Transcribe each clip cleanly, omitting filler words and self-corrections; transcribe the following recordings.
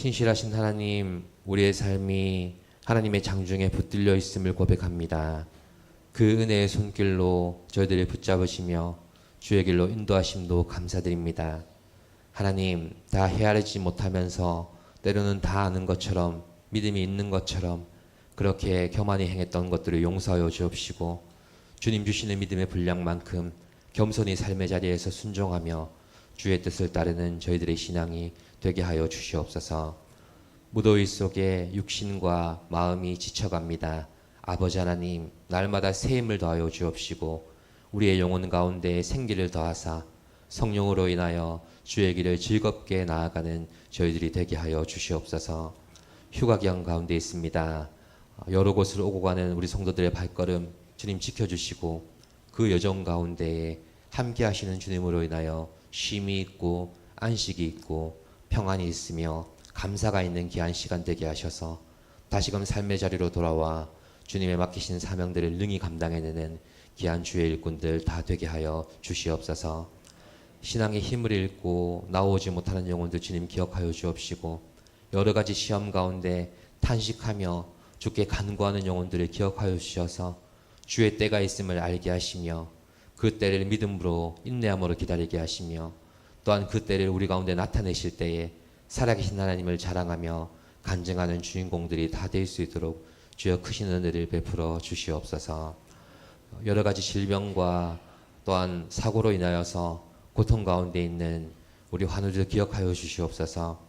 신실하신 하나님, 우리의 삶이 하나님의 장중에 붙들려 있음을 고백합니다. 그 은혜의 손길로 저희들을 붙잡으시며 주의 길로 인도하심도 감사드립니다. 하나님, 다 헤아리지 못하면서 때로는 다 아는 것처럼 믿음이 있는 것처럼 그렇게 교만히 행했던 것들을 용서하여 주옵시고 주님 주시는 믿음의 분량만큼 겸손히 삶의 자리에서 순종하며 주의 뜻을 따르는 저희들의 신앙이 되게 하여 주시옵소서. 무더위 속에 육신과 마음이 지쳐갑니다. 아버지 하나님, 날마다 새 힘을 더하여 주옵시고 우리의 영혼 가운데 생기를 더하사 성령으로 인하여 주의 길을 즐겁게 나아가는 저희들이 되게 하여 주시옵소서. 휴가기간 가운데 있습니다. 여러 곳을 오고 가는 우리 성도들의 발걸음 주님 지켜주시고 그 여정 가운데에 함께 하시는 주님으로 인하여 쉼이 있고 안식이 있고 평안이 있으며 감사가 있는 귀한 시간 되게 하셔서 다시금 삶의 자리로 돌아와 주님의 맡기신 사명들을 능히 감당해내는 귀한 주의 일꾼들 다 되게 하여 주시옵소서. 신앙의 힘을 잃고 나오지 못하는 영혼들 주님 기억하여 주옵시고 여러 가지 시험 가운데 탄식하며 주께 간구하는 영혼들을 기억하여 주셔서 주의 때가 있음을 알게 하시며 그 때를 믿음으로 인내함으로 기다리게 하시며 또한 그 때를 우리 가운데 나타내실 때에 살아계신 하나님을 자랑하며 간증하는 주인공들이 다 될 수 있도록 주여 크신 은혜를 베풀어 주시옵소서. 여러 가지 질병과 또한 사고로 인하여서 고통 가운데 있는 우리 환우들 기억하여 주시옵소서.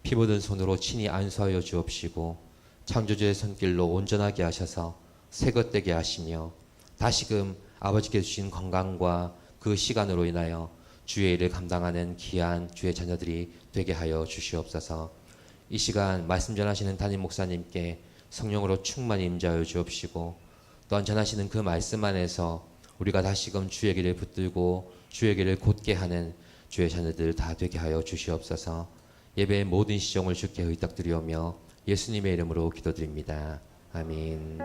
피 묻은 손으로 친히 안수하여 주옵시고 창조주의 손길로 온전하게 하셔서 새것 되게 하시며 다시금 아버지께 주신 건강과 그 시간으로 인하여 주의 일을 감당하는 귀한 주의 자녀들이 되게 하여 주시옵소서. 이 시간 말씀 전하시는 담임 목사님께 성령으로 충만히 임재하여 주옵시고 또한 전하시는 그 말씀 안에서 우리가 다시금 주의 길을 붙들고 주의 길을 곧게 하는 주의 자녀들 다 되게 하여 주시옵소서. 예배의 모든 시종을 주께 의탁드리오며 예수님의 이름으로 기도드립니다. 아멘.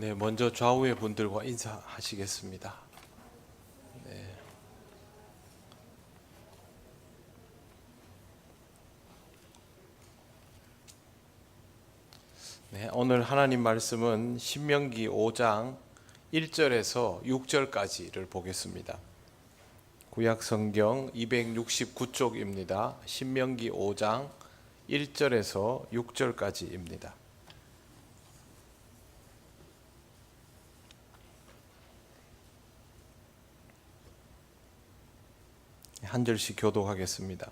네, 먼저 좌우의 분들과 인사하시겠습니다. 네, 오늘 하나님 말씀은 신명기 5장 1절에서 6절까지를 보겠습니다. 구약 성경 269쪽입니다. 신명기 5장 1절에서 6절까지입니다. 한 절씩 교독하겠습니다.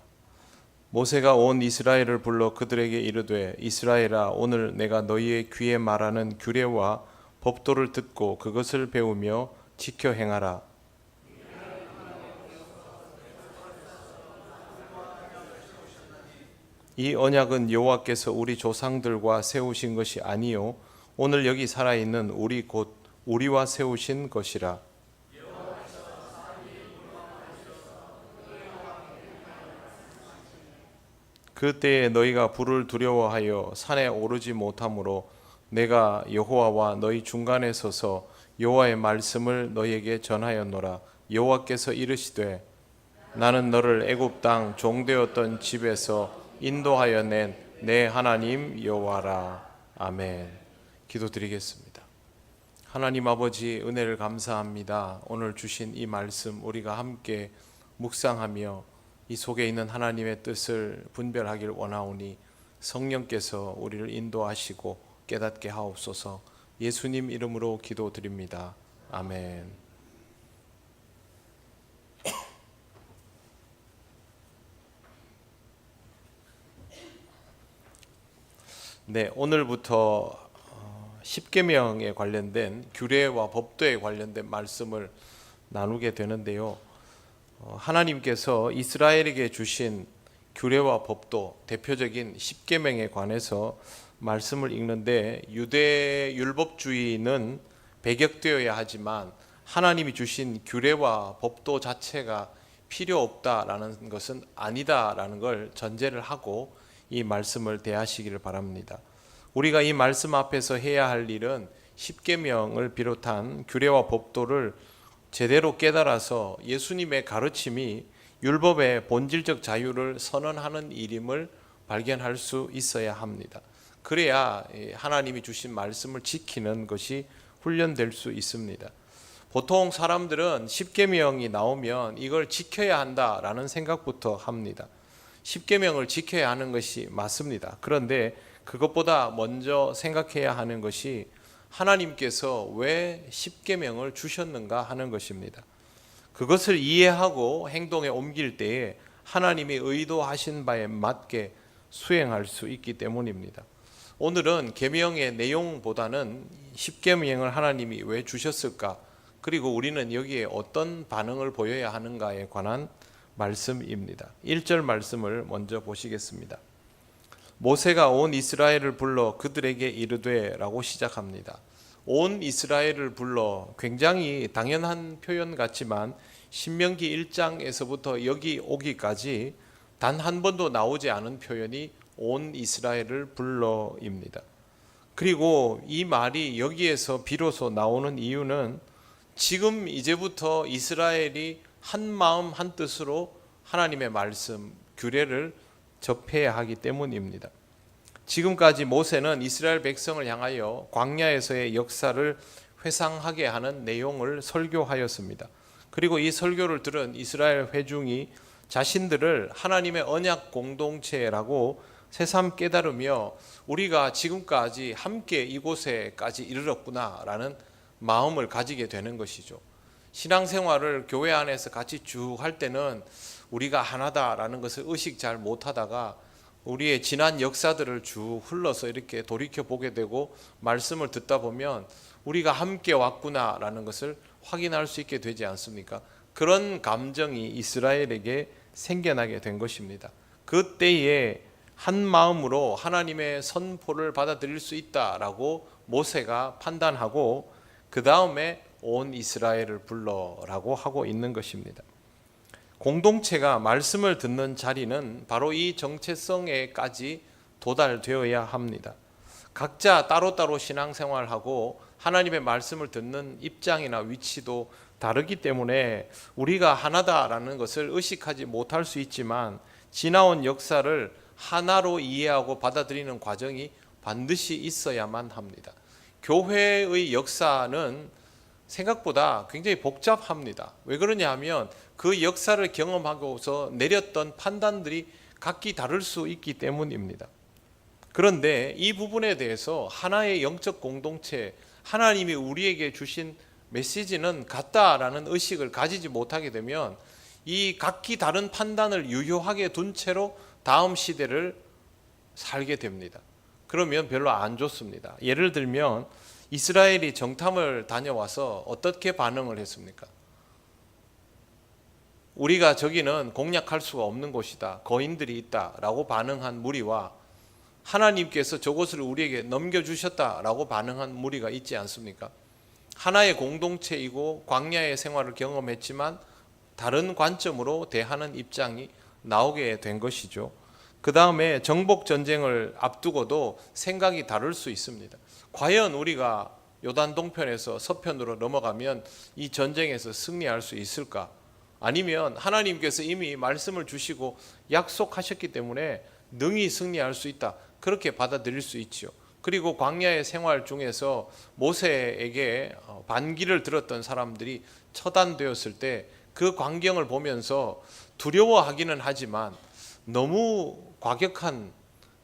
모세가 온 이스라엘을 불러 그들에게 이르되 이스라엘아 오늘 내가 너희의 귀에 말하는 규례와 법도를 듣고 그것을 배우며 지켜 행하라. 이 언약은 여호와께서 우리 조상들과 세우신 것이 아니요 오늘 여기 살아있는 우리 곧 우리와 세우신 것이라. 그때에 너희가 불을 두려워하여 산에 오르지 못하므로 내가 여호와와 너희 중간에 서서 여호와의 말씀을 너희에게 전하였노라. 여호와께서 이르시되 나는 너를 애굽 땅 종되었던 집에서 인도하여 낸 내 하나님 여호와라. 아멘. 기도드리겠습니다. 하나님 아버지 은혜를 감사합니다. 오늘 주신 이 말씀 우리가 함께 묵상하며 이 속에 있는 하나님의 뜻을 분별하길 원하오니 성령께서 우리를 인도하시고 깨닫게 하옵소서. 예수님 이름으로 기도드립니다. 아멘. 네, 오늘부터 십계명에 관련된 규례와 법도에 관련된 말씀을 나누게 되는데요. 하나님께서 이스라엘에게 주신 규례와 법도, 대표적인 십계명에 관해서 말씀을 읽는데, 유대 율법주의는 배격되어야 하지만 하나님이 주신 규례와 법도 자체가 필요 없다라는 것은 아니다라는 걸 전제를 하고 이 말씀을 대하시기를 바랍니다. 우리가 이 말씀 앞에서 해야 할 일은 십계명을 비롯한 규례와 법도를 제대로 깨달아서 예수님의 가르침이 율법의 본질적 자유를 선언하는 일임을 발견할 수 있어야 합니다. 그래야 하나님이 주신 말씀을 지키는 것이 훈련될 수 있습니다. 보통 사람들은 십계명이 나오면 이걸 지켜야 한다라는 생각부터 합니다. 십계명을 지켜야 하는 것이 맞습니다. 그런데 그것보다 먼저 생각해야 하는 것이 하나님께서 왜 십계명을 주셨는가 하는 것입니다. 그것을 이해하고 행동에 옮길 때에 하나님이 의도하신 바에 맞게 수행할 수 있기 때문입니다. 오늘은 계명의 내용보다는 십계명을 하나님이 왜 주셨을까, 그리고 우리는 여기에 어떤 반응을 보여야 하는가에 관한 말씀입니다. 1절 말씀을 먼저 보시겠습니다. 모세가 온 이스라엘을 불러 그들에게 이르되 라고 시작합니다. 온 이스라엘을 불러, 굉장히 당연한 표현 같지만 신명기 1장에서부터 여기 오기까지 단 한 번도 나오지 않은 표현이 온 이스라엘을 불러입니다. 그리고 이 말이 여기에서 비로소 나오는 이유는 지금 이제부터 이스라엘이 한 마음 한 뜻으로 하나님의 말씀, 규례를 접해야 하기 때문입니다. 지금까지 모세는 이스라엘 백성을 향하여 광야에서의 역사를 회상하게 하는 내용을 설교하였습니다. 그리고 이 설교를 들은 이스라엘 회중이 자신들을 하나님의 언약 공동체라고 새삼 깨달으며 우리가 지금까지 함께 이곳에까지 이르렀구나라는 마음을 가지게 되는 것이죠. 신앙생활을 교회 안에서 같이 쭉 할 때는 우리가 하나다라는 것을 의식 잘 못하다가 우리의 지난 역사들을 쭉 흘러서 이렇게 돌이켜 보게 되고 말씀을 듣다 보면 우리가 함께 왔구나라는 것을 확인할 수 있게 되지 않습니까? 그런 감정이 이스라엘에게 생겨나게 된 것입니다. 그때에 한 마음으로 하나님의 선포를 받아들일 수 있다라고 모세가 판단하고 그 다음에 온 이스라엘을 불러라고 하고 있는 것입니다. 공동체가 말씀을 듣는 자리는 바로 이 정체성에까지 도달되어야 합니다. 각자 따로따로 신앙생활하고 하나님의 말씀을 듣는 입장이나 위치도 다르기 때문에 우리가 하나다라는 것을 의식하지 못할 수 있지만 지나온 역사를 하나로 이해하고 받아들이는 과정이 반드시 있어야만 합니다. 교회의 역사는 생각보다 굉장히 복잡합니다. 왜 그러냐 하면 그 역사를 경험하고서 내렸던 판단들이 각기 다를 수 있기 때문입니다. 그런데 이 부분에 대해서 하나의 영적 공동체, 하나님이 우리에게 주신 메시지는 같다라는 의식을 가지지 못하게 되면 이 각기 다른 판단을 유효하게 둔 채로 다음 시대를 살게 됩니다. 그러면 별로 안 좋습니다. 예를 들면 이스라엘이 정탐을 다녀와서 어떻게 반응을 했습니까? 우리가 저기는 공략할 수가 없는 곳이다, 거인들이 있다라고 반응한 무리와 하나님께서 저곳을 우리에게 넘겨주셨다라고 반응한 무리가 있지 않습니까? 하나의 공동체이고 광야의 생활을 경험했지만 다른 관점으로 대하는 입장이 나오게 된 것이죠. 그 다음에 정복 전쟁을 앞두고도 생각이 다를 수 있습니다. 과연 우리가 요단 동편에서 서편으로 넘어가면 이 전쟁에서 승리할 수 있을까? 아니면 하나님께서 이미 말씀을 주시고 약속하셨기 때문에 능히 승리할 수 있다, 그렇게 받아들일 수 있죠. 그리고 광야의 생활 중에서 모세에게 반기를 들었던 사람들이 처단되었을 때 그 광경을 보면서 두려워하기는 하지만 너무 과격한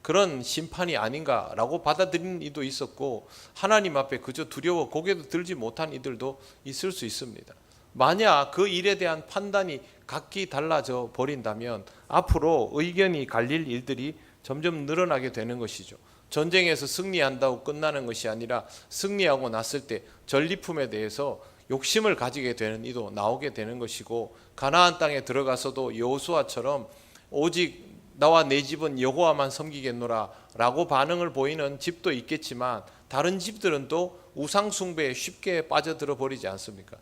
그런 심판이 아닌가라고 받아들인 이도 있었고, 하나님 앞에 그저 두려워 고개도 들지 못한 이들도 있을 수 있습니다. 만약 그 일에 대한 판단이 각기 달라져 버린다면 앞으로 의견이 갈릴 일들이 점점 늘어나게 되는 것이죠. 전쟁에서 승리한다고 끝나는 것이 아니라 승리하고 났을 때 전리품에 대해서 욕심을 가지게 되는 이도 나오게 되는 것이고, 가나안 땅에 들어가서도 여호수아처럼 오직 나와 내 집은 여호와만 섬기겠노라 라고 반응을 보이는 집도 있겠지만, 다른 집들은 또 우상 숭배에 쉽게 빠져들어 버리지 않습니까?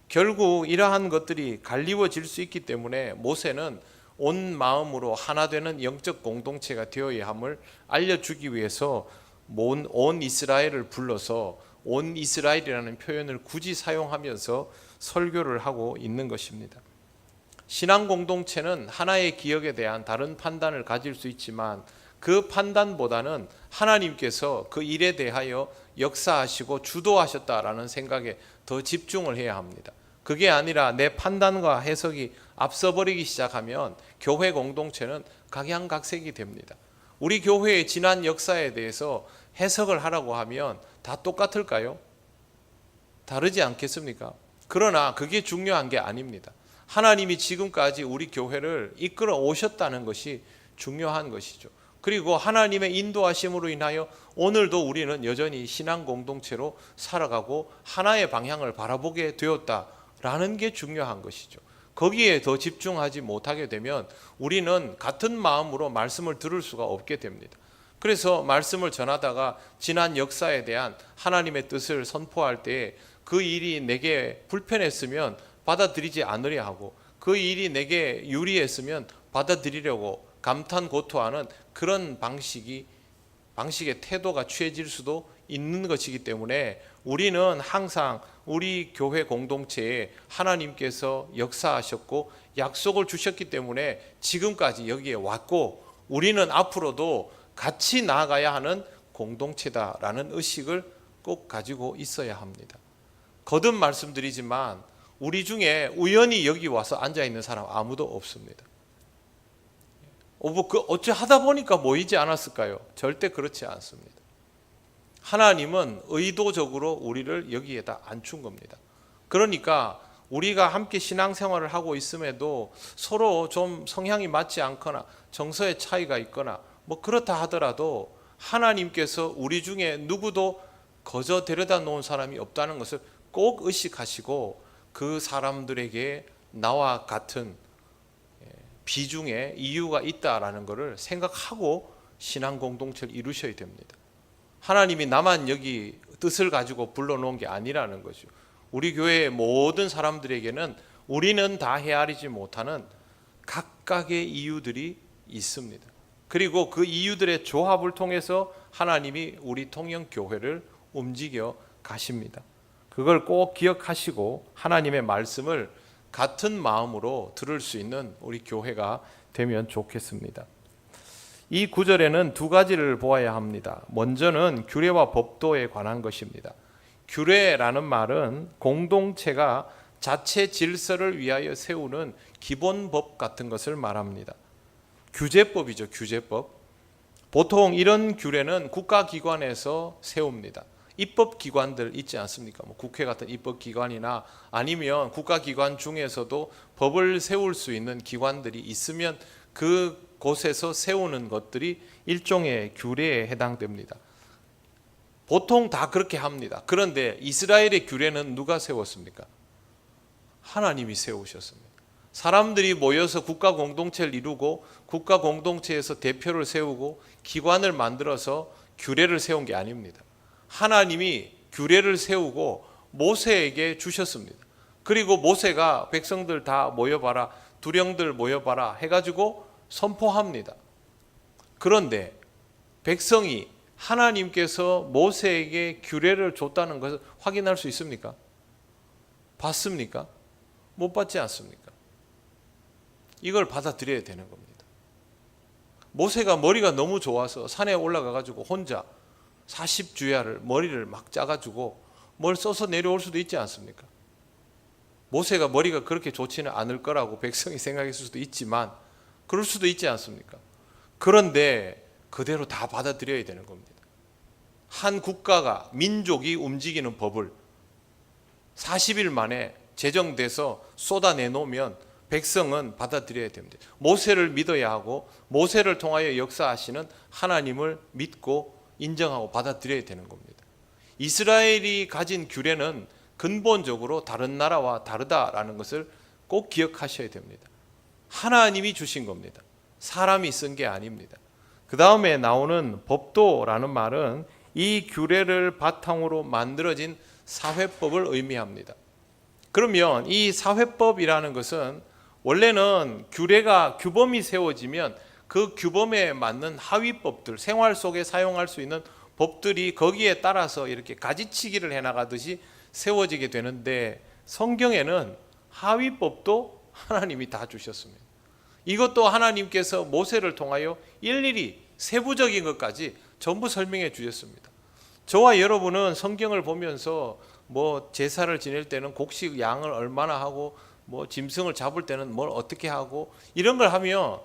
결국 이러한 것들이 갈리워질 수 있기 때문에 모세는 온 마음으로 하나 되는 영적 공동체가 되어야 함을 알려주기 위해서 온 이스라엘을 불러서 온 이스라엘이라는 표현을 굳이 사용하면서 설교를 하고 있는 것입니다. 신앙 공동체는 하나의 기억에 대한 다른 판단을 가질 수 있지만, 그 판단보다는 하나님께서 그 일에 대하여 역사하시고 주도하셨다라는 생각에 더 집중을 해야 합니다. 그게 아니라 내 판단과 해석이 앞서버리기 시작하면 교회 공동체는 각양각색이 됩니다. 우리 교회의 지난 역사에 대해서 해석을 하라고 하면 다 똑같을까요? 다르지 않겠습니까? 그러나 그게 중요한 게 아닙니다. 하나님이 지금까지 우리 교회를 이끌어 오셨다는 것이 중요한 것이죠. 그리고 하나님의 인도하심으로 인하여 오늘도 우리는 여전히 신앙 공동체로 살아가고 하나의 방향을 바라보게 되었다라는 게 중요한 것이죠. 거기에 더 집중하지 못하게 되면 우리는 같은 마음으로 말씀을 들을 수가 없게 됩니다. 그래서 말씀을 전하다가 지난 역사에 대한 하나님의 뜻을 선포할 때 그 일이 내게 불편했으면 받아들이지 않으려 하고, 그 일이 내게 유리했으면 받아들이려고 감탄고토하는 그런 방식의 태도가 취해질 수도 있는 것이기 때문에, 우리는 항상 우리 교회 공동체에 하나님께서 역사하셨고 약속을 주셨기 때문에 지금까지 여기에 왔고, 우리는 앞으로도 같이 나아가야 하는 공동체다라는 의식을 꼭 가지고 있어야 합니다. 거듭 말씀드리지만 우리 중에 우연히 여기 와서 앉아있는 사람 아무도 없습니다. 어찌 하다 보니까 모이지 않았을까요? 절대 그렇지 않습니다. 하나님은 의도적으로 우리를 여기에다 앉춘 겁니다. 그러니까 우리가 함께 신앙생활을 하고 있음에도 서로 좀 성향이 맞지 않거나 정서의 차이가 있거나 뭐 그렇다 하더라도 하나님께서 우리 중에 누구도 거저 데려다 놓은 사람이 없다는 것을 꼭 의식하시고, 그 사람들에게 나와 같은 비중의 이유가 있다라는 것을 생각하고 신앙 공동체를 이루셔야 됩니다. 하나님이 나만 여기 뜻을 가지고 불러놓은 게 아니라는 거죠. 우리 교회의 모든 사람들에게는 우리는 다 헤아리지 못하는 각각의 이유들이 있습니다. 그리고 그 이유들의 조합을 통해서 하나님이 우리 통영교회를 움직여 가십니다. 그걸 꼭 기억하시고 하나님의 말씀을 같은 마음으로 들을 수 있는 우리 교회가 되면 좋겠습니다. 이 구절에는 두 가지를 보아야 합니다. 먼저는 규례와 법도에 관한 것입니다. 규례라는 말은 공동체가 자체 질서를 위하여 세우는 기본법 같은 것을 말합니다. 규제법이죠, 규제법. 보통 이런 규례는 국가기관에서 세웁니다. 입법기관들 있지 않습니까? 국회 같은 입법기관이나 아니면 국가기관 중에서도 법을 세울 수 있는 기관들이 있으면 그 곳에서 세우는 것들이 일종의 규례에 해당됩니다. 보통 다 그렇게 합니다. 그런데 이스라엘의 규례는 누가 세웠습니까? 하나님이 세우셨습니다. 사람들이 모여서 국가 공동체를 이루고 국가 공동체에서 대표를 세우고 기관을 만들어서 규례를 세운 게 아닙니다. 하나님이 규례를 세우고 모세에게 주셨습니다. 그리고 모세가 백성들 다 모여봐라, 두령들 모여봐라 해가지고 선포합니다. 그런데 백성이 하나님께서 모세에게 규례를 줬다는 것을 확인할 수 있습니까? 봤습니까? 못 봤지 않습니까? 이걸 받아들여야 되는 겁니다. 모세가 머리가 너무 좋아서 산에 올라가가지고 혼자 40주야를 머리를 막 짜가지고 뭘 써서 내려올 수도 있지 않습니까? 모세가 머리가 그렇게 좋지는 않을 거라고 백성이 생각했을 수도 있지만 그럴 수도 있지 않습니까? 그런데 그대로 다 받아들여야 되는 겁니다. 한 국가가, 민족이 움직이는 법을 40일 만에 제정돼서 쏟아내놓으면 백성은 받아들여야 됩니다. 모세를 믿어야 하고 모세를 통하여 역사하시는 하나님을 믿고 인정하고 받아들여야 되는 겁니다. 이스라엘이 가진 규례는 근본적으로 다른 나라와 다르다라는 것을 꼭 기억하셔야 됩니다. 하나님이 주신 겁니다. 사람이 쓴 게 아닙니다. 그 다음에 나오는 법도라는 말은 이 규례를 바탕으로 만들어진 사회법을 의미합니다. 그러면 이 사회법이라는 것은 원래는 규범이 세워지면 그 규범에 맞는 하위법들, 생활 속에 사용할 수 있는 법들이 거기에 따라서 이렇게 가지치기를 해나가듯이 세워지게 되는데, 성경에는 하위법도 하나님이 다 주셨습니다. 이것도 하나님께서 모세를 통하여 일일이 세부적인 것까지 전부 설명해 주셨습니다. 저와 여러분은 성경을 보면서 제사를 지낼 때는 곡식 양을 얼마나 하고 짐승을 잡을 때는 뭘 어떻게 하고 이런 걸 하면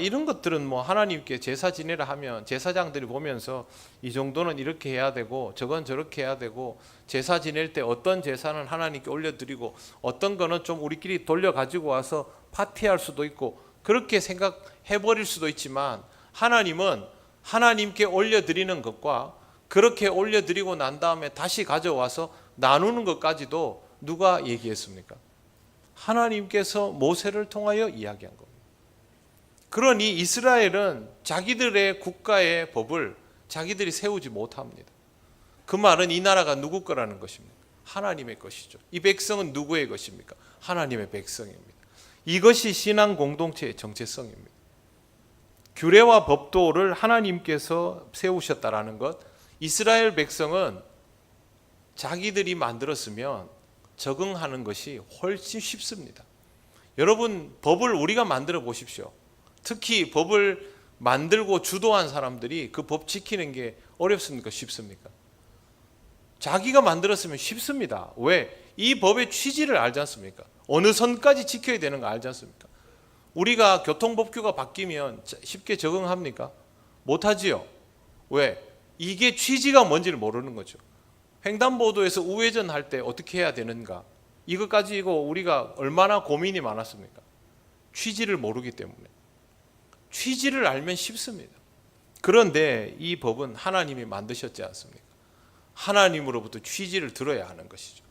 이런 것들은 하나님께 제사 지내라 하면 제사장들이 보면서 이 정도는 이렇게 해야 되고 저건 저렇게 해야 되고, 제사 지낼 때 어떤 제사는 하나님께 올려드리고 어떤 거는 좀 우리끼리 돌려 가지고 와서 파티할 수도 있고 그렇게 생각해 버릴 수도 있지만, 하나님은 하나님께 올려드리는 것과 그렇게 올려드리고 난 다음에 다시 가져와서 나누는 것까지도 누가 얘기했습니까? 하나님께서 모세를 통하여 이야기한 겁니다. 그러니 이스라엘은 자기들의 국가의 법을 자기들이 세우지 못합니다. 그 말은 이 나라가 누구 거라는 것입니다. 하나님의 것이죠. 이 백성은 누구의 것입니까? 하나님의 백성입니다. 이것이 신앙 공동체의 정체성입니다. 규례와 법도를 하나님께서 세우셨다라는 것, 이스라엘 백성은 자기들이 만들었으면 적응하는 것이 훨씬 쉽습니다. 여러분, 법을 우리가 만들어 보십시오. 특히 법을 만들고 주도한 사람들이 그 법 지키는 게 어렵습니까? 쉽습니까? 자기가 만들었으면 쉽습니다. 왜? 이 법의 취지를 알지 않습니까? 어느 선까지 지켜야 되는 거 알지 않습니까? 우리가 교통법규가 바뀌면 쉽게 적응합니까? 못하지요. 왜? 이게 취지가 뭔지를 모르는 거죠. 횡단보도에서 우회전 할 때 어떻게 해야 되는가? 이것 가지고 우리가 얼마나 고민이 많았습니까? 취지를 모르기 때문에. 취지를 알면 쉽습니다. 그런데 이 법은 하나님이 만드셨지 않습니까? 하나님으로부터 취지를 들어야 하는 것이죠.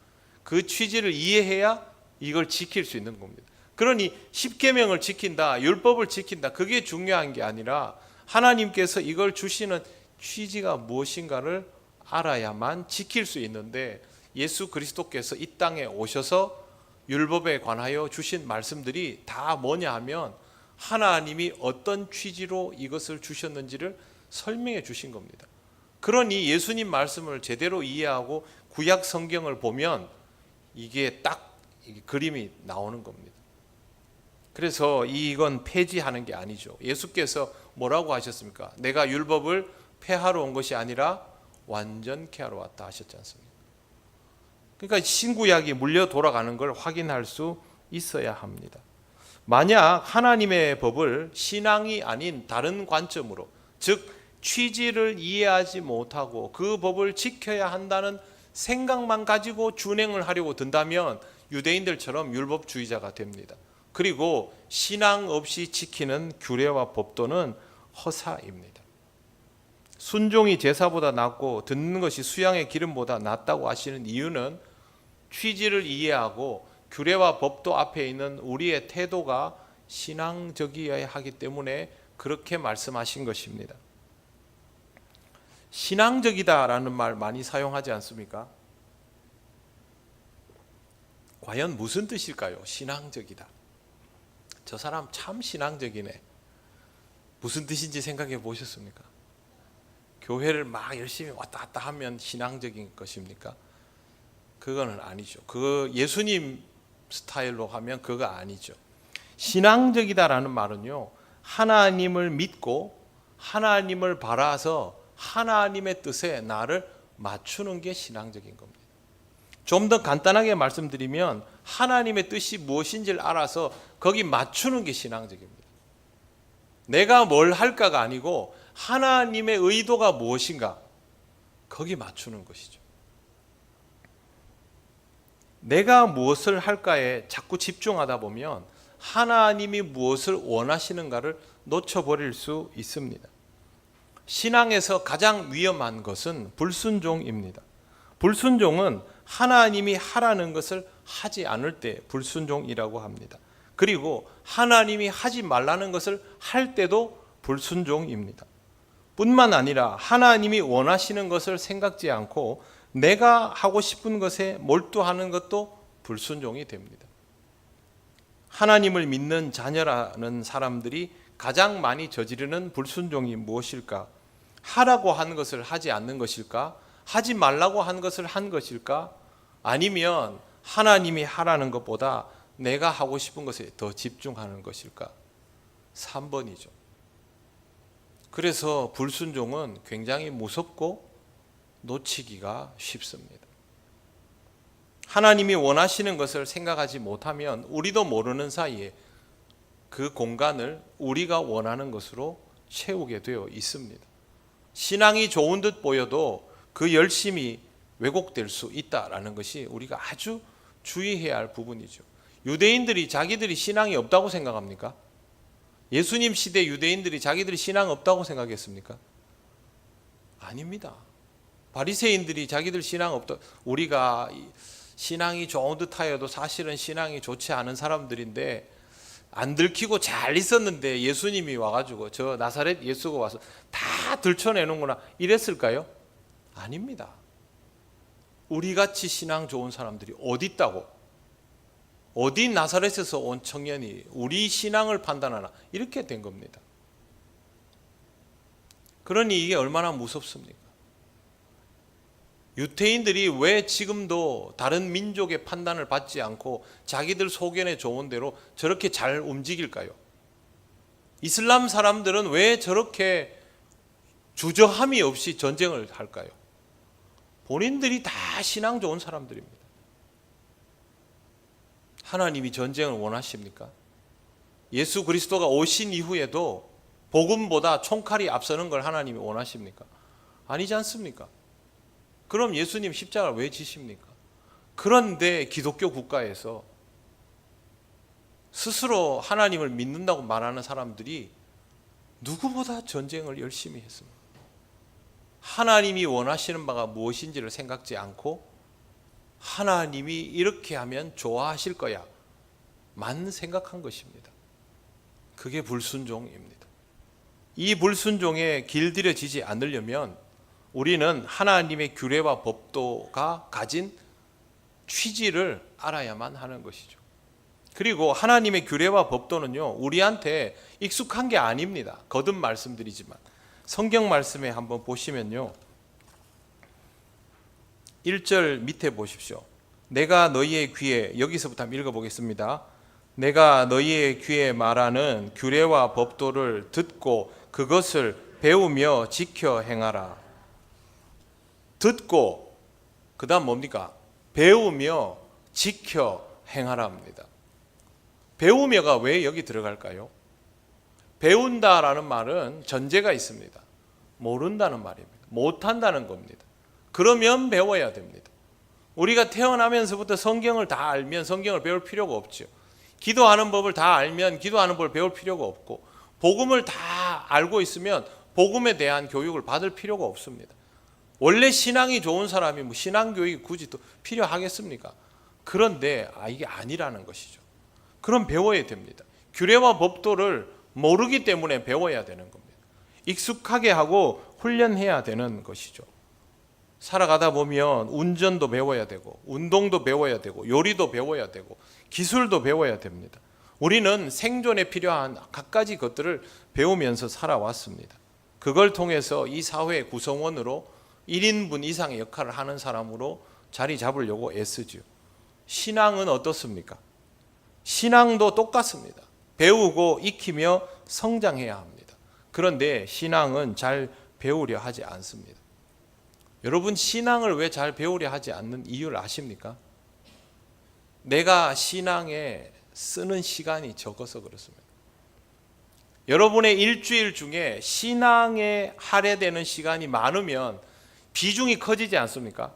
그 취지를 이해해야 이걸 지킬 수 있는 겁니다. 그러니 십계명을 지킨다, 율법을 지킨다, 그게 중요한 게 아니라 하나님께서 이걸 주시는 취지가 무엇인가를 알아야만 지킬 수 있는데, 예수 그리스도께서 이 땅에 오셔서 율법에 관하여 주신 말씀들이 다 뭐냐 하면 하나님이 어떤 취지로 이것을 주셨는지를 설명해 주신 겁니다. 그러니 예수님 말씀을 제대로 이해하고 구약 성경을 보면 이게 딱 그림이 나오는 겁니다. 그래서 이건 폐지하는 게 아니죠. 예수께서 뭐라고 하셨습니까? 내가 율법을 폐하러 온 것이 아니라 완전케 하러 왔다 하셨지 않습니까? 그러니까 신구약이 물려 돌아가는 걸 확인할 수 있어야 합니다. 만약 하나님의 법을 신앙이 아닌 다른 관점으로, 즉 취지를 이해하지 못하고 그 법을 지켜야 한다는 생각만 가지고 준행을 하려고 든다면 유대인들처럼 율법주의자가 됩니다. 그리고 신앙 없이 지키는 규례와 법도는 허사입니다. 순종이 제사보다 낫고 듣는 것이 수양의 기름보다 낫다고 하시는 이유는 취지를 이해하고 규례와 법도 앞에 있는 우리의 태도가 신앙적이어야 하기 때문에 그렇게 말씀하신 것입니다. 신앙적이다라는 말 많이 사용하지 않습니까? 과연 무슨 뜻일까요? 신앙적이다. 저 사람 참 신앙적이네. 무슨 뜻인지 생각해 보셨습니까? 교회를 막 열심히 왔다 갔다 하면 신앙적인 것입니까? 그거는 아니죠. 그 예수님 스타일로 하면 그거 아니죠. 신앙적이다라는 말은요, 하나님을 믿고 하나님을 바라서 하나님의 뜻에 나를 맞추는 게 신앙적인 겁니다. 좀 더 간단하게 말씀드리면 하나님의 뜻이 무엇인지를 알아서 거기 맞추는 게 신앙적입니다. 내가 뭘 할까가 아니고 하나님의 의도가 무엇인가, 거기 맞추는 것이죠. 내가 무엇을 할까에 자꾸 집중하다 보면 하나님이 무엇을 원하시는가를 놓쳐버릴 수 있습니다. 신앙에서 가장 위험한 것은 불순종입니다. 불순종은 하나님이 하라는 것을 하지 않을 때 불순종이라고 합니다. 그리고 하나님이 하지 말라는 것을 할 때도 불순종입니다. 뿐만 아니라 하나님이 원하시는 것을 생각지 않고 내가 하고 싶은 것에 몰두하는 것도 불순종이 됩니다. 하나님을 믿는 자녀라는 사람들이 가장 많이 저지르는 불순종이 무엇일까? 하라고 한 것을 하지 않는 것일까? 하지 말라고 한 것을 한 것일까? 아니면 하나님이 하라는 것보다 내가 하고 싶은 것에 더 집중하는 것일까? 3번이죠. 그래서 불순종은 굉장히 무섭고 놓치기가 쉽습니다. 하나님이 원하시는 것을 생각하지 못하면 우리도 모르는 사이에 그 공간을 우리가 원하는 것으로 채우게 되어 있습니다. 신앙이 좋은 듯 보여도 그 열심이 왜곡될 수 있다라는 것이 우리가 아주 주의해야 할 부분이죠. 유대인들이 자기들이 신앙이 없다고 생각합니까? 예수님 시대 유대인들이 자기들이 신앙 없다고 생각했습니까? 아닙니다. 바리새인들이 자기들 신앙 없다, 우리가 신앙이 좋은 듯하여도 사실은 신앙이 좋지 않은 사람들인데 안 들키고 잘 있었는데 예수님이 와가지고 저 나사렛 예수가 와서 다 들춰내는구나 이랬을까요? 아닙니다. 우리같이 신앙 좋은 사람들이 어디 있다고? 어디 나사렛에서 온 청년이 우리 신앙을 판단하나? 이렇게 된 겁니다. 그러니 이게 얼마나 무섭습니까? 유태인들이 왜 지금도 다른 민족의 판단을 받지 않고 자기들 소견에 좋은 대로 저렇게 잘 움직일까요? 이슬람 사람들은 왜 저렇게 주저함이 없이 전쟁을 할까요? 본인들이 다 신앙 좋은 사람들입니다. 하나님이 전쟁을 원하십니까? 예수 그리스도가 오신 이후에도 복음보다 총칼이 앞서는 걸 하나님이 원하십니까? 아니지 않습니까? 그럼 예수님 십자가를 왜 지십니까? 그런데 기독교 국가에서 스스로 하나님을 믿는다고 말하는 사람들이 누구보다 전쟁을 열심히 했습니다. 하나님이 원하시는 바가 무엇인지를 생각지 않고 하나님이 이렇게 하면 좋아하실 거야 만 생각한 것입니다. 그게 불순종입니다. 이 불순종에 길들여지지 않으려면 우리는 하나님의 규례와 법도가 가진 취지를 알아야만 하는 것이죠. 그리고 하나님의 규례와 법도는요, 우리한테 익숙한 게 아닙니다. 거듭 말씀드리지만 성경 말씀에 한번 보시면요, 1절 밑에 보십시오. 내가 너희의 귀에, 여기서부터 한번 읽어보겠습니다. 내가 너희의 귀에 말하는 규례와 법도를 듣고 그것을 배우며 지켜 행하라. 듣고 그 다음 뭡니까? 배우며 지켜 행하라 합니다. 배우며가 왜 여기 들어갈까요? 배운다라는 말은 전제가 있습니다. 모른다는 말입니다. 못한다는 겁니다. 그러면 배워야 됩니다. 우리가 태어나면서부터 성경을 다 알면 성경을 배울 필요가 없죠. 기도하는 법을 다 알면 기도하는 법을 배울 필요가 없고, 복음을 다 알고 있으면 복음에 대한 교육을 받을 필요가 없습니다. 원래 신앙이 좋은 사람이 뭐 신앙 교육이 굳이 또 필요하겠습니까? 그런데 이게 아니라는 것이죠. 그럼 배워야 됩니다. 규례와 법도를 모르기 때문에 배워야 되는 겁니다. 익숙하게 하고 훈련해야 되는 것이죠. 살아가다 보면 운전도 배워야 되고, 운동도 배워야 되고, 요리도 배워야 되고, 기술도 배워야 됩니다. 우리는 생존에 필요한 갖가지 것들을 배우면서 살아왔습니다. 그걸 통해서 이 사회의 구성원으로 1인분 이상의 역할을 하는 사람으로 자리 잡으려고 애쓰죠. 신앙은 어떻습니까? 신앙도 똑같습니다. 배우고 익히며 성장해야 합니다. 그런데 신앙은 잘 배우려 하지 않습니다. 여러분, 신앙을 왜 잘 배우려 하지 않는 이유를 아십니까? 내가 신앙에 쓰는 시간이 적어서 그렇습니다. 여러분의 일주일 중에 신앙에 할애되는 시간이 많으면 비중이 커지지 않습니까?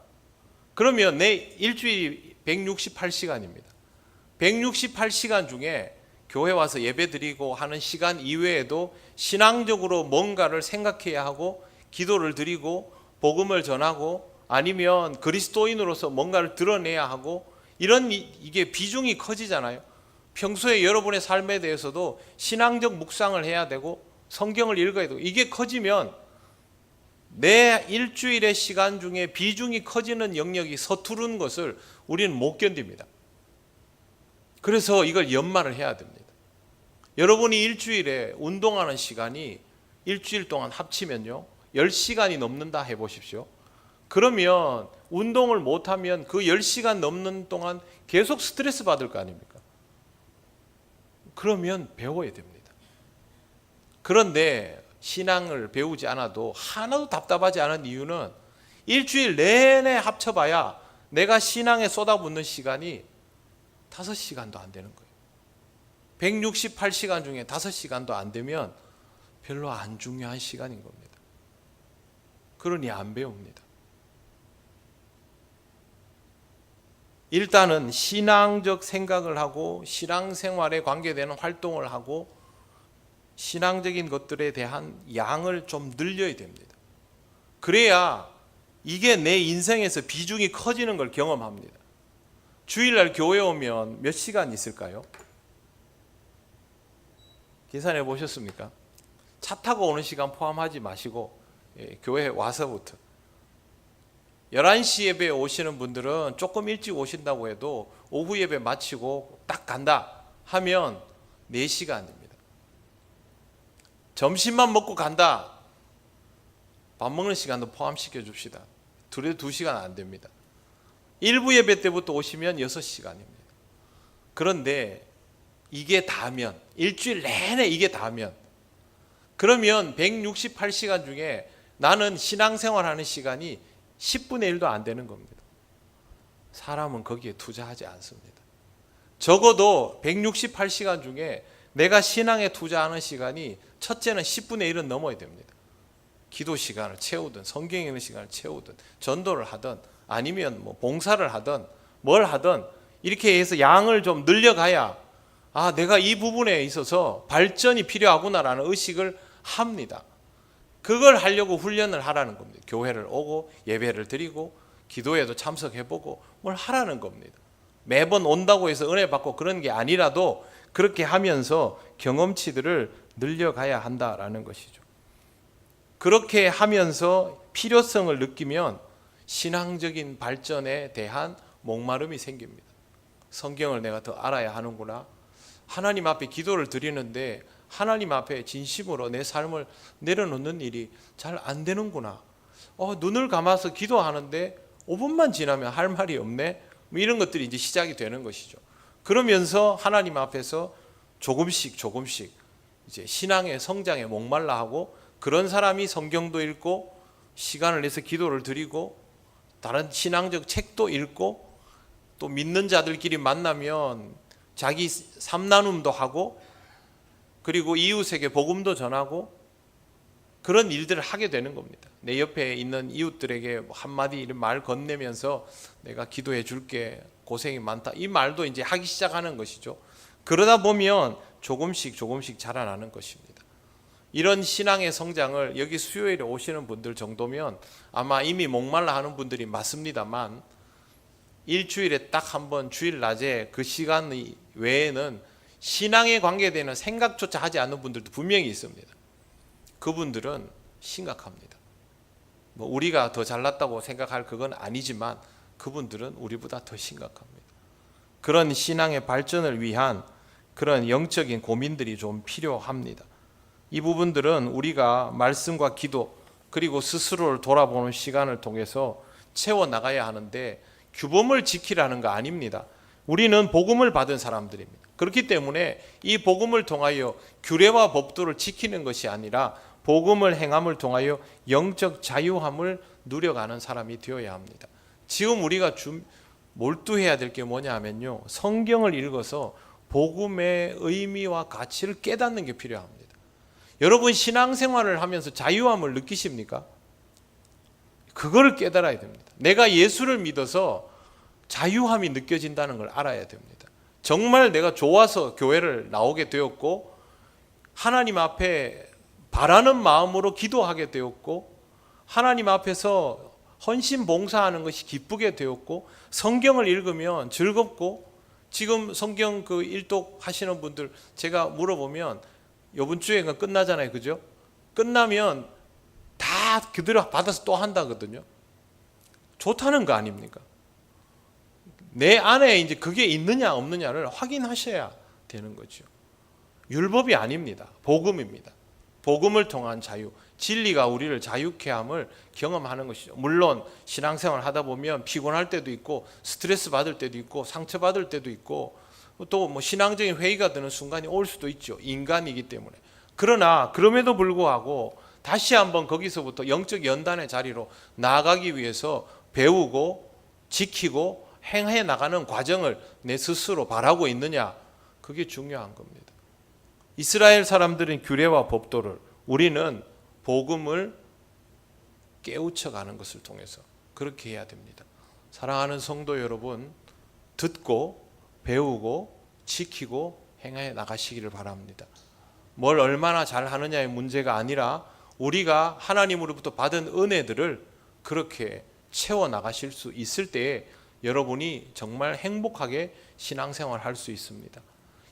그러면 내 일주일이 168시간입니다. 168시간 중에 교회 와서 예배 드리고 하는 시간 이외에도 신앙적으로 뭔가를 생각해야 하고 기도를 드리고 복음을 전하고 아니면 그리스도인으로서 뭔가를 드러내야 하고 이런 이게 비중이 커지잖아요. 평소에 여러분의 삶에 대해서도 신앙적 묵상을 해야 되고 성경을 읽어야 되고 이게 커지면 내 일주일의 시간 중에 비중이 커지는 영역이 서투른 것을 우리는 못 견딥니다. 그래서 이걸 연말을 해야 됩니다. 여러분이 일주일에 운동하는 시간이 일주일 동안 합치면요 10시간이 넘는다 해보십시오. 그러면 운동을 못하면 그 10시간 넘는 동안 계속 스트레스 받을 거 아닙니까? 그러면 배워야 됩니다. 그런데 신앙을 배우지 않아도 하나도 답답하지 않은 이유는 일주일 내내 합쳐봐야 내가 신앙에 쏟아붓는 시간이 5시간도 안 되는 거예요. 168시간 중에 5시간도 안 되면 별로 안 중요한 시간인 겁니다. 그러니 안 배웁니다. 일단은 신앙적 생각을 하고 신앙생활에 관계되는 활동을 하고 신앙적인 것들에 대한 양을 좀 늘려야 됩니다. 그래야 이게 내 인생에서 비중이 커지는 걸 경험합니다. 주일날 교회 오면 몇 시간 있을까요? 계산해 보셨습니까? 차 타고 오는 시간 포함하지 마시고 교회에 와서부터 11시 예배에 오시는 분들은 조금 일찍 오신다고 해도 오후 예배 마치고 딱 간다 하면 4시간입니다. 점심만 먹고 간다. 밥 먹는 시간도 포함시켜 줍시다. 둘에 2시간 안 됩니다. 일부 예배 때부터 오시면 6시간입니다. 그런데 이게 다면 일주일 내내 이게 다면 그러면 168시간 중에 나는 신앙생활하는 시간이 10분의 1도 안 되는 겁니다. 사람은 거기에 투자하지 않습니다. 적어도 168시간 중에 내가 신앙에 투자하는 시간이 첫째는 10분의 1은 넘어야 됩니다. 기도 시간을 채우든 성경 읽는 시간을 채우든 전도를 하든 아니면 뭐 봉사를 하든 뭘 하든 이렇게 해서 양을 좀 늘려가야 내가 이 부분에 있어서 발전이 필요하구나라는 의식을 합니다. 그걸 하려고 훈련을 하라는 겁니다. 교회를 오고 예배를 드리고 기도에도 참석해보고 뭘 하라는 겁니다. 매번 온다고 해서 은혜 받고 그런 게 아니라도 그렇게 하면서 경험치들을 늘려가야 한다라는 것이죠. 그렇게 하면서 필요성을 느끼면 신앙적인 발전에 대한 목마름이 생깁니다. 성경을 내가 더 알아야 하는구나. 하나님 앞에 기도를 드리는데 하나님 앞에 진심으로 내 삶을 내려놓는 일이 잘 안 되는구나. 눈을 감아서 기도하는데 5분만 지나면 할 말이 없네. 이런 것들이 이제 시작이 되는 것이죠. 그러면서 하나님 앞에서 조금씩 이제 신앙의 성장에 목말라 하고 그런 사람이 성경도 읽고 시간을 내서 기도를 드리고 다른 신앙적 책도 읽고 또 믿는 자들끼리 만나면 자기 삼나눔도 하고 그리고 이웃에게 복음도 전하고 그런 일들을 하게 되는 겁니다. 내 옆에 있는 이웃들에게 한마디 이런 말 건네면서 내가 기도해 줄게 고생이 많다 이 말도 이제 하기 시작하는 것이죠. 그러다 보면 조금씩 자라나는 것입니다. 이런 신앙의 성장을 여기 수요일에 오시는 분들 정도면 아마 이미 목말라 하는 분들이 맞습니다만 일주일에 딱 한 번 주일 낮에 그 시간 외에는 신앙에 관계되는 생각조차 하지 않는 분들도 분명히 있습니다. 그분들은 심각합니다. 우리가 더 잘났다고 생각할 그건 아니지만 그분들은 우리보다 더 심각합니다. 그런 신앙의 발전을 위한 그런 영적인 고민들이 좀 필요합니다. 이 부분들은 우리가 말씀과 기도 그리고 스스로를 돌아보는 시간을 통해서 채워나가야 하는데 규범을 지키라는 거 아닙니다. 우리는 복음을 받은 사람들입니다. 그렇기 때문에 이 복음을 통하여 규례와 법도를 지키는 것이 아니라 복음을 행함을 통하여 영적 자유함을 누려가는 사람이 되어야 합니다. 지금 우리가 몰두해야 될 게 뭐냐 하면요, 성경을 읽어서 복음의 의미와 가치를 깨닫는 게 필요합니다. 여러분 신앙생활을 하면서 자유함을 느끼십니까? 그걸 깨달아야 됩니다. 내가 예수를 믿어서 자유함이 느껴진다는 걸 알아야 됩니다. 정말 내가 좋아서 교회를 나오게 되었고 하나님 앞에 바라는 마음으로 기도하게 되었고 하나님 앞에서 헌신 봉사하는 것이 기쁘게 되었고 성경을 읽으면 즐겁고 지금 성경 그 일독 하시는 분들 제가 물어보면 이번 주에가 끝나잖아요. 그죠? 끝나면 다 그대로 받아서 또 한다거든요. 좋다는 거 아닙니까? 내 안에 이제 그게 있느냐 없느냐를 확인하셔야 되는 거죠. 율법이 아닙니다. 복음입니다. 복음을 통한 자유, 진리가 우리를 자유케 함을 경험하는 것이죠. 물론 신앙생활 하다 보면 피곤할 때도 있고 스트레스 받을 때도 있고 상처 받을 때도 있고 또 뭐 신앙적인 회의가 드는 순간이 올 수도 있죠. 인간이기 때문에. 그러나 그럼에도 불구하고 다시 한번 거기서부터 영적 연단의 자리로 나아가기 위해서 배우고 지키고 행해 나가는 과정을 내 스스로 바라고 있느냐, 그게 중요한 겁니다. 이스라엘 사람들은 규례와 법도를, 우리는 복음을 깨우쳐가는 것을 통해서 그렇게 해야 됩니다. 사랑하는 성도 여러분, 듣고 배우고 지키고 행해 나가시기를 바랍니다. 뭘 얼마나 잘하느냐의 문제가 아니라 우리가 하나님으로부터 받은 은혜들을 그렇게 채워 나가실 수 있을 때에 여러분이 정말 행복하게 신앙생활 할 수 있습니다.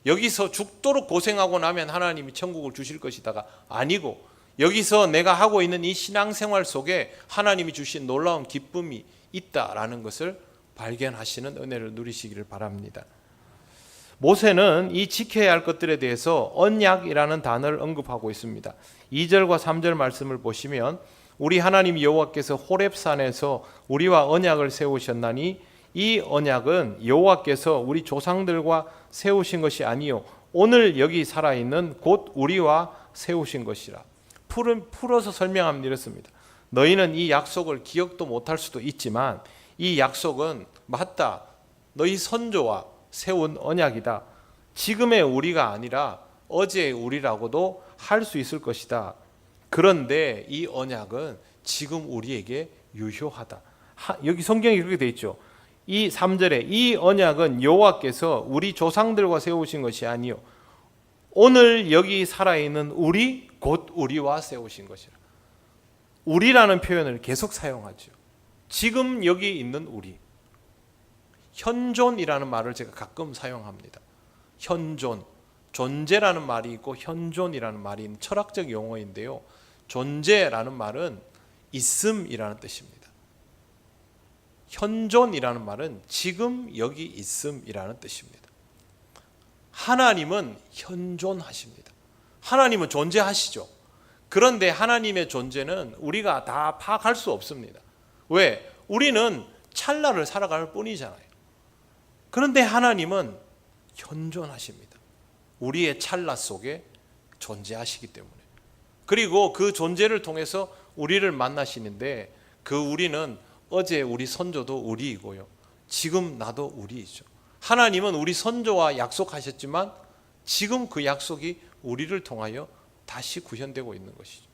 여기서 죽도록 고생하고 나면 하나님이 천국을 주실 것이다가 아니고, 여기서 내가 하고 있는 이 신앙생활 속에 하나님이 주신 놀라운 기쁨이 있다라는 것을 발견하시는 은혜를 누리시기를 바랍니다. 모세는 이 지켜야 할 것들에 대해서 언약이라는 단어를 언급하고 있습니다. 2절과 3절 말씀을 보시면 우리 하나님 여호와께서 호렙산에서 우리와 언약을 세우셨나니 이 언약은 여호와께서 우리 조상들과 세우신 것이 아니요 오늘 여기 살아있는 곧 우리와 세우신 것이라. 풀어서 설명하면 이렇습니다. 너희는 이 약속을 기억도 못할 수도 있지만 이 약속은 맞다, 너희 선조와 세운 언약이다. 지금의 우리가 아니라 어제의 우리라고도 할 수 있을 것이다. 그런데 이 언약은 지금 우리에게 유효하다. 여기 성경이 그렇게 돼 있죠. 이 3절에 이 언약은 여호와께서 우리 조상들과 세우신 것이 아니요 오늘 여기 살아있는 우리 곧 우리와 세우신 것이라. 우리라는 표현을 계속 사용하죠. 지금 여기 있는 우리. 현존이라는 말을 제가 가끔 사용합니다. 현존, 존재라는 말이 있고 현존이라는 말이 있는 철학적 용어인데요. 존재라는 말은 있음이라는 뜻입니다. 현존이라는 말은 지금 여기 있음이라는 뜻입니다. 하나님은 현존하십니다. 하나님은 존재하시죠. 그런데 하나님의 존재는 우리가 다 파악할 수 없습니다. 왜? 우리는 찰나를 살아갈 뿐이잖아요. 그런데 하나님은 현존하십니다. 우리의 찰나 속에 존재하시기 때문에. 그리고 그 존재를 통해서 우리를 만나시는데 그 우리는 어제 우리 선조도 우리이고요. 지금 나도 우리이죠. 하나님은 우리 선조와 약속하셨지만 지금 그 약속이 우리를 통하여 다시 구현되고 있는 것이죠.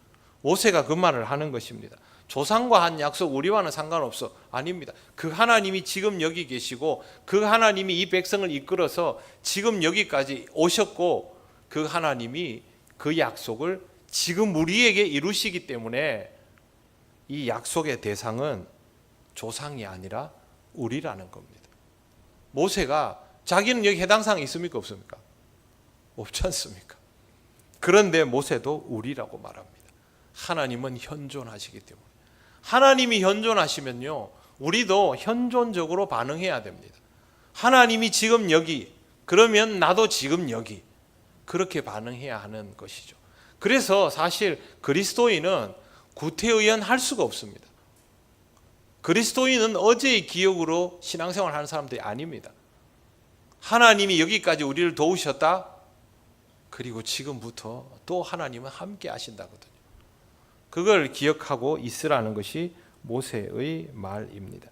모세가 그 말을 하는 것입니다. 조상과 한 약속 우리와는 상관없어. 아닙니다. 그 하나님이 지금 여기 계시고 그 하나님이 이 백성을 이끌어서 지금 여기까지 오셨고 그 하나님이 그 약속을 지금 우리에게 이루시기 때문에 이 약속의 대상은 조상이 아니라 우리라는 겁니다. 모세가 자기는 여기 해당 사항이 있습니까 없습니까? 없지 않습니까? 그런데 모세도 우리라고 말합니다. 하나님은 현존하시기 때문에. 하나님이 현존하시면요 우리도 현존적으로 반응해야 됩니다. 하나님이 지금 여기, 그러면 나도 지금 여기, 그렇게 반응해야 하는 것이죠. 그래서 사실 그리스도인은 구태의연할 수가 없습니다. 그리스도인은 어제의 기억으로 신앙생활 하는 사람들이 아닙니다. 하나님이 여기까지 우리를 도우셨다. 그리고 지금부터 또 하나님은 함께 하신다거든요. 그걸 기억하고 있으라는 것이 모세의 말입니다.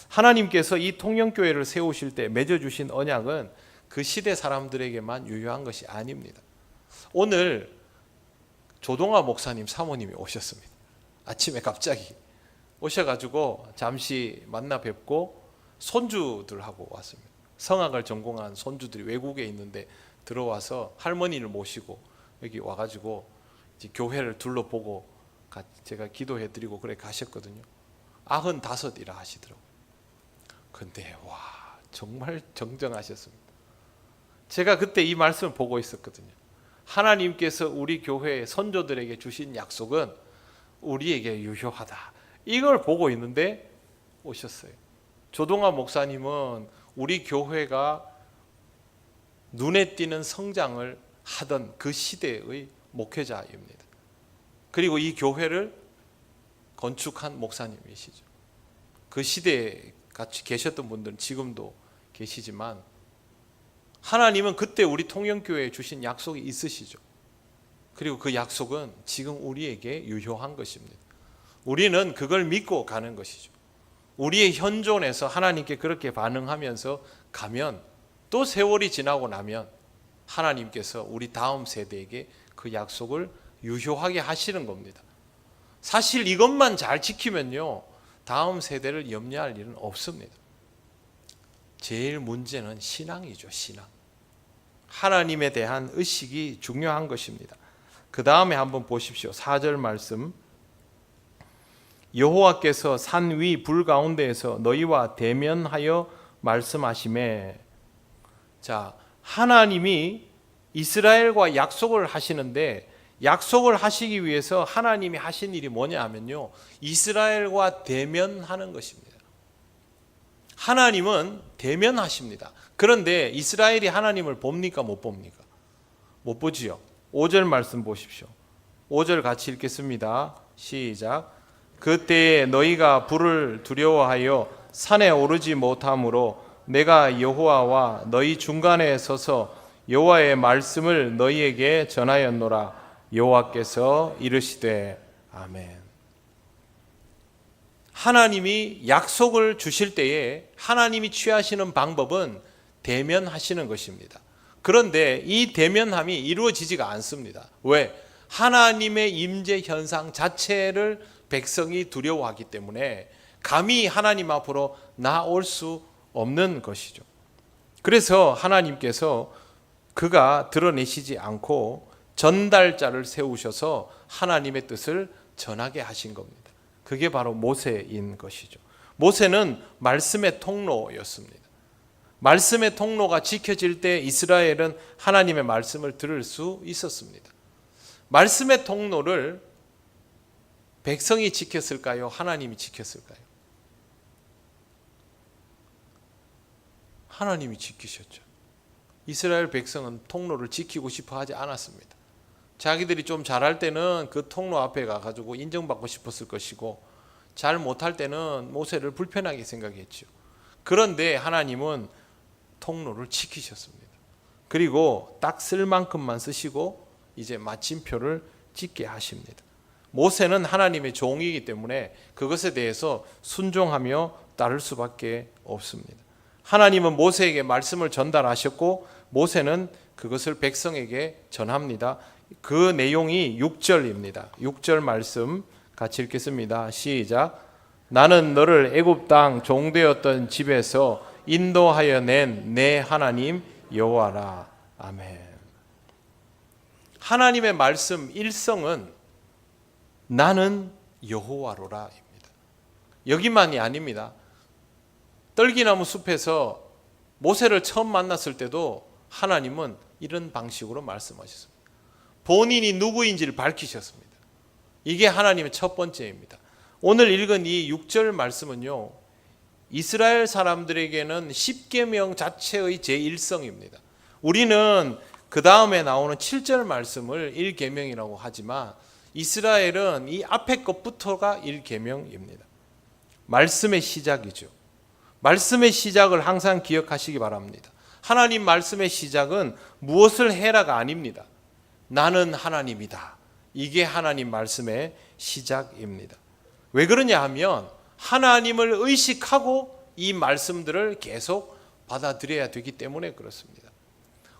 하나님께서 이 통영교회를 세우실 때 맺어주신 언약은 그 시대 사람들에게만 유효한 것이 아닙니다. 오늘 조동아 목사님 사모님이 오셨습니다. 아침에 갑자기 오셔가지고 잠시 만나 뵙고 손주들하고 왔습니다. 성악을 전공한 손주들이 외국에 있는데 들어와서 할머니를 모시고 여기 와가지고 이제 교회를 둘러보고 제가 기도해드리고 그래 가셨거든요. 95이라 하시더라고요. 근데 와 정말 정정하셨습니다. 제가 그때 이 말씀을 보고 있었거든요. 하나님께서 우리 교회의 선조들에게 주신 약속은 우리에게 유효하다. 이걸 보고 있는데 오셨어요. 조동아 목사님은 우리 교회가 눈에 띄는 성장을 하던 그 시대의 목회자입니다. 그리고 이 교회를 건축한 목사님이시죠. 그 시대에 같이 계셨던 분들은 지금도 계시지만 하나님은 그때 우리 통영교회에 주신 약속이 있으시죠. 그리고 그 약속은 지금 우리에게 유효한 것입니다. 우리는 그걸 믿고 가는 것이죠. 우리의 현존에서 하나님께 그렇게 반응하면서 가면 또 세월이 지나고 나면 하나님께서 우리 다음 세대에게 그 약속을 유효하게 하시는 겁니다. 사실 이것만 잘 지키면요 다음 세대를 염려할 일은 없습니다. 제일 문제는 신앙이죠. 신앙. 하나님에 대한 의식이 중요한 것입니다. 그 다음에 한번 보십시오. 4절 말씀. 여호와께서 산 위 불 가운데에서 너희와 대면하여 말씀하시매. 자, 하나님이 이스라엘과 약속을 하시는데 약속을 하시기 위해서 하나님이 하신 일이 뭐냐 하면요 이스라엘과 대면하는 것입니다. 하나님은 대면하십니다. 그런데 이스라엘이 하나님을 봅니까 못 봅니까? 못 보지요. 5절 말씀 보십시오. 5절 같이 읽겠습니다. 시작. 그때에 너희가 불을 두려워하여 산에 오르지 못하므로 내가 여호와와 너희 중간에 서서 여호와의 말씀을 너희에게 전하였노라. 여호와께서 이르시되 아멘. 하나님이 약속을 주실 때에 하나님이 취하시는 방법은 대면하시는 것입니다. 그런데 이 대면함이 이루어지지가 않습니다. 왜? 하나님의 임재 현상 자체를 백성이 두려워하기 때문에 감히 하나님 앞으로 나올 수 없는 것이죠. 그래서 하나님께서 그가 드러내시지 않고 전달자를 세우셔서 하나님의 뜻을 전하게 하신 겁니다. 그게 바로 모세인 것이죠. 모세는 말씀의 통로였습니다. 말씀의 통로가 지켜질 때 이스라엘은 하나님의 말씀을 들을 수 있었습니다. 말씀의 통로를 백성이 지켰을까요? 하나님이 지켰을까요? 하나님이 지키셨죠. 이스라엘 백성은 통로를 지키고 싶어 하지 않았습니다. 자기들이 좀 잘할 때는 그 통로 앞에 가가지고 인정받고 싶었을 것이고 잘 못할 때는 모세를 불편하게 생각했죠. 그런데 하나님은 통로를 지키셨습니다. 그리고 딱 쓸 만큼만 쓰시고 이제 마침표를 찍게 하십니다. 모세는 하나님의 종이기 때문에 그것에 대해서 순종하며 따를 수밖에 없습니다. 하나님은 모세에게 말씀을 전달하셨고 모세는 그것을 백성에게 전합니다. 그 내용이 6절입니다. 6절 말씀 같이 읽겠습니다. 시작. 나는 너를 애굽 땅 종되었던 집에서 인도하여 낸 내 하나님 여호와라. 아멘. 하나님의 말씀 일성은 나는 여호와로라입니다. 여기만이 아닙니다. 떨기나무 숲에서 모세를 처음 만났을 때도 하나님은 이런 방식으로 말씀하셨습니다. 본인이 누구인지를 밝히셨습니다. 이게 하나님의 첫 번째입니다. 오늘 읽은 이 6절 말씀은요, 이스라엘 사람들에게는 십계명 자체의 제1성입니다. 우리는 그 다음에 나오는 7절 말씀을 1계명이라고 하지만 이스라엘은 이 앞에 것부터가 1계명입니다. 말씀의 시작이죠. 말씀의 시작을 항상 기억하시기 바랍니다. 하나님 말씀의 시작은 무엇을 해라가 아닙니다. 나는 하나님이다. 이게 하나님 말씀의 시작입니다. 왜 그러냐 하면 하나님을 의식하고 이 말씀들을 계속 받아들여야 되기 때문에 그렇습니다.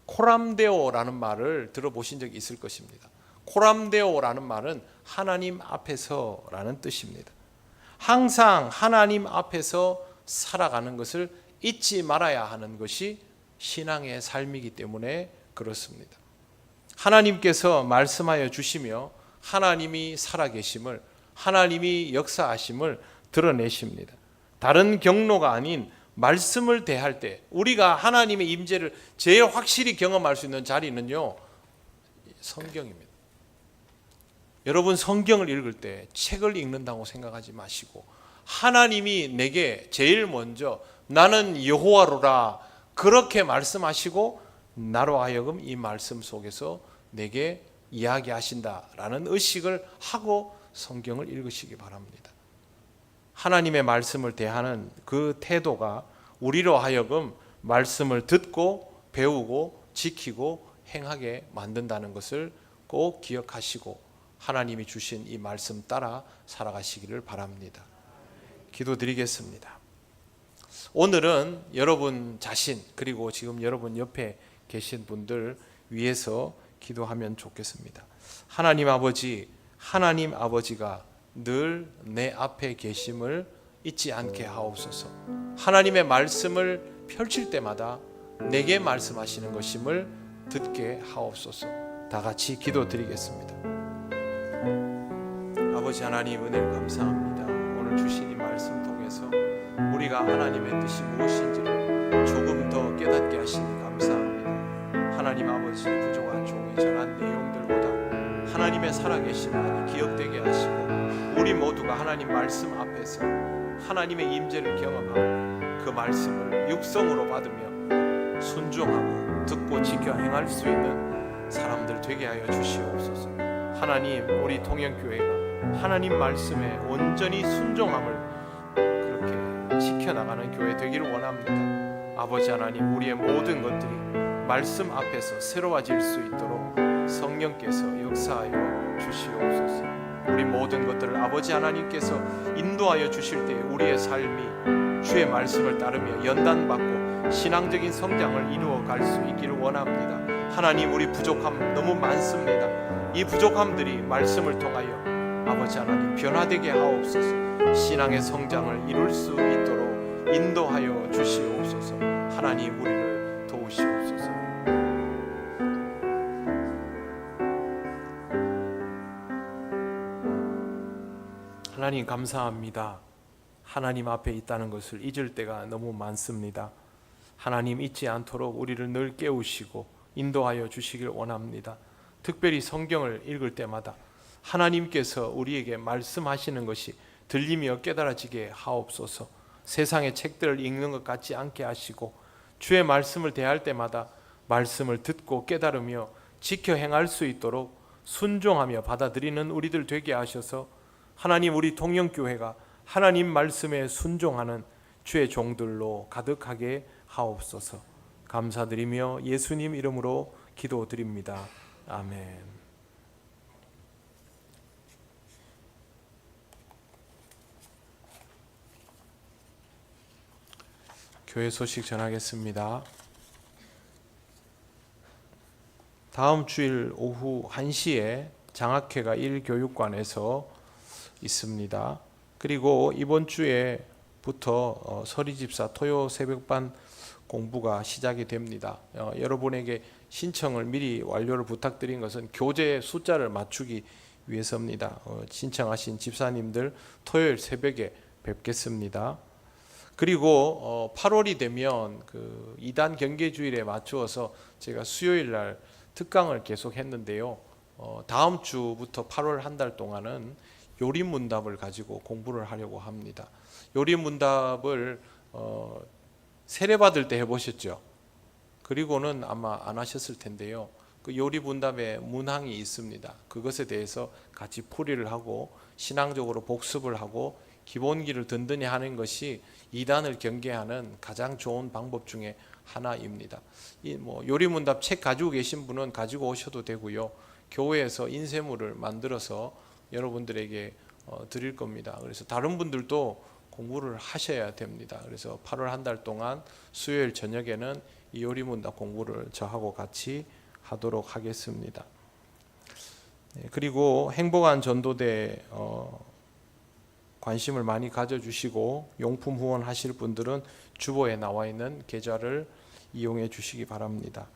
코람데오라는 말을 들어보신 적이 있을 것입니다. 코람데오라는 말은 하나님 앞에서라는 뜻입니다. 항상 하나님 앞에서 살아가는 것을 잊지 말아야 하는 것이 신앙의 삶이기 때문에 그렇습니다. 하나님께서 말씀하여 주시며 하나님이 살아계심을, 하나님이 역사하심을 드러내십니다. 다른 경로가 아닌 말씀을 대할 때 우리가 하나님의 임재를 제일 확실히 경험할 수 있는 자리는요, 성경입니다. 여러분, 성경을 읽을 때 책을 읽는다고 생각하지 마시고 하나님이 내게 제일 먼저 나는 여호와로라 그렇게 말씀하시고 나로 하여금 이 말씀 속에서 내게 이야기하신다라는 의식을 하고 성경을 읽으시기 바랍니다. 하나님의 말씀을 대하는 그 태도가 우리로 하여금 말씀을 듣고 배우고 지키고 행하게 만든다는 것을 꼭 기억하시고 하나님이 주신 이 말씀 따라 살아가시기를 바랍니다. 기도드리겠습니다. 오늘은 여러분 자신 그리고 지금 여러분 옆에 계신 분들 위해서 기도하면 좋겠습니다. 하나님 아버지가 늘 내 앞에 계심을 잊지 않게 하옵소서. 하나님의 말씀을 펼칠 때마다 내게 말씀하시는 것임을 듣게 하옵소서. 다 같이 기도드리겠습니다. 아버지 하나님, 은혜를 감사합니다. 오늘 주신 이 말씀 통해서 우리가 하나님의 뜻이 무엇인지를 조금 더 깨닫게 하시니 감사합니다. 하나님 아버지, 부족한 종이 전한 내용들보다 하나님의 살아계심을 기억되게 하시고 우리 모두가 하나님 말씀 앞에서 하나님의 임재를 경험하고 그 말씀을 육성으로 받으며 순종하고 듣고 지켜 행할 수 있는 사람들 되게 하여 주시옵소서. 하나님, 우리 통영교회가 하나님 말씀에 온전히 순종함을 그렇게 지켜나가는 교회 되기를 원합니다. 아버지 하나님, 우리의 모든 것들이 말씀 앞에서 새로워질 수 있도록 성령께서 역사하여 주시옵소서. 우리 모든 것들을 아버지 하나님께서 인도하여 주실 때 우리의 삶이 주의 말씀을 따르며 연단받고 신앙적인 성장을 이루어 갈 수 있기를 원합니다. 하나님, 우리 부족함 너무 많습니다. 이 부족함들이 말씀을 통하여 아버지 하나님 변화되게 하옵소서. 신앙의 성장을 이룰 수 있도록 인도하여 주시옵소서. 하나님, 우리를 도우시옵소서. 하나님 감사합니다. 하나님 앞에 있다는 것을 잊을 때가 너무 많습니다. 하나님 잊지 않도록 우리를 늘 깨우시고 인도하여 주시길 원합니다. 특별히 성경을 읽을 때마다 하나님께서 우리에게 말씀하시는 것이 들리며 깨달아지게 하옵소서. 세상의 책들을 읽는 것 같지 않게 하시고 주의 말씀을 대할 때마다 말씀을 듣고 깨달으며 지켜 행할 수 있도록 순종하며 받아들이는 우리들 되게 하셔서 하나님, 우리 통영교회가 하나님 말씀에 순종하는 주의 종들로 가득하게 하옵소서. 감사드리며 예수님 이름으로 기도드립니다. 아멘. 교회 소식 전하겠습니다. 다음 주일 오후 1시에 장학회가 1교육관에서 있습니다. 그리고 이번 주에부터 서리집사 토요 새벽반 공부가 시작이 됩니다. 여러분에게 신청을 미리 완료를 부탁드린 것은 교재 숫자를 맞추기 위해서입니다. 신청하신 집사님들 토요일 새벽에 뵙겠습니다. 그리고 8월이 되면 그 2단 경계주일에 맞추어서 제가 수요일 날 특강을 계속 했는데요. 다음 주부터 8월 한 달 동안은 요리문답을 가지고 공부를 하려고 합니다. 요리문답을 세례받을 때 해보셨죠? 그리고는 아마 안 하셨을 텐데요. 그 요리문답에 문항이 있습니다. 그것에 대해서 같이 풀이를 하고 신앙적으로 복습을 하고 기본기를 든든히 하는 것이 이단을 경계하는 가장 좋은 방법 중에 하나입니다. 이 요리문답 책 가지고 계신 분은 가지고 오셔도 되고요. 교회에서 인쇄물을 만들어서 여러분들에게 드릴 겁니다. 그래서 다른 분들도 공부를 하셔야 됩니다. 그래서 8월 한 달 동안 수요일 저녁에는 이 요리문답 공부를 저하고 같이 하도록 하겠습니다. 그리고 행복한 전도대 관심을 많이 가져주시고 용품 후원하실 분들은 주보에 나와 있는 계좌를 이용해 주시기 바랍니다.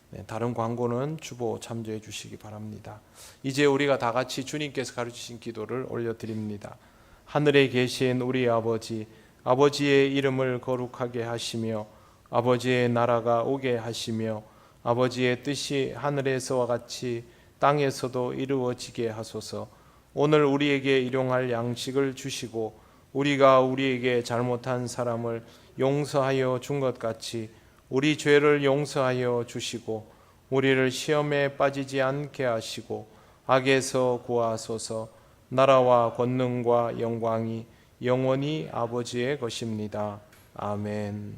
네, 다른 광고는 주보 참조해 주시기 바랍니다. 이제 우리가 다 같이 주님께서 가르치신 기도를 올려드립니다. 하늘에 계신 우리 아버지, 아버지의 이름을 거룩하게 하시며 아버지의 나라가 오게 하시며 아버지의 뜻이 하늘에서와 같이 땅에서도 이루어지게 하소서. 오늘 우리에게 일용할 양식을 주시고 우리가 우리에게 잘못한 사람을 용서하여 준 것 같이 우리 죄를 용서하여 주시고 우리를 시험에 빠지지 않게 하시고 악에서 구하소서. 나라와 권능과 영광이 영원히 아버지의 것입니다. 아멘.